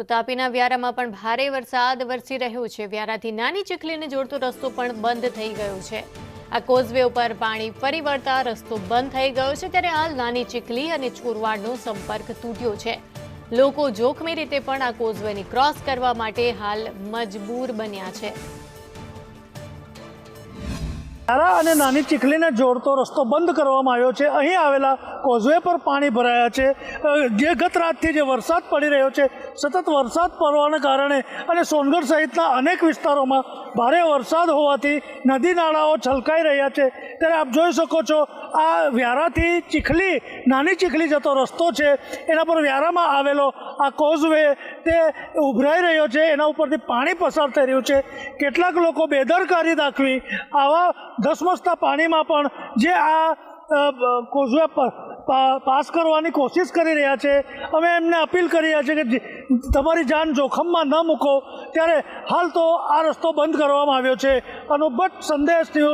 તો તાપીના વ્યારામાં પણ ભારે વરસાદ વરસી રહ્યો છે। વ્યારાથી નાની ચીખલીને જોડતો રસ્તો પણ બંધ થઈ ગયો છે। આ કોઝવે ઉપર પાણી ફરી વળતા રસ્તો બંધ થઈ ગયો છે, ત્યારે હાલ નાની ચીખલી અને ચોરવાડનો સંપર્ક તૂટ્યો છે। લોકો જોખમી રીતે પણ આ કોઝવેને ક્રોસ કરવા માટે હાલ મજબૂર બન્યા છે। વ્યારા અને નાની ચીખલીને જોડતો રસ્તો બંધ કરવામાં આવ્યો છે। અહીં આવેલા કોઝવે પર પાણી ભરાયા છે। જે ગત રાતથી જે વરસાદ પડી રહ્યો છે, સતત વરસાદ પડવાના કારણે અને સોનગઢ સહિતના અનેક વિસ્તારોમાં ભારે વરસાદ હોવાથી નદી નાળાઓ છલકાઈ રહ્યા છે। ત્યારે આપ જોઈ શકો છો, આ વ્યારાથી ચીખલી નાની ચીખલી જતો રસ્તો છે, એના પર વ્યારામાં આવેલો આ કોઝવે તે ઉભરાઈ રહ્યો છે। એના ઉપરથી પાણી પસાર થઈ રહ્યું છે। કેટલાક લોકો બેદરકારી દાખવી આવા ધસમસતા પાણીમાં પણ જે આ કોઝવે પાસ કરવાની કોશિશ કરી રહ્યા છે। અમે એમને અપીલ કરી રહ્યા છીએ કે તમારી જાન જોખમમાં ન મૂકો। ત્યારે હાલ તો આ રસ્તો બંધ કરવામાં આવ્યો છે। અનુભટ સંદેશ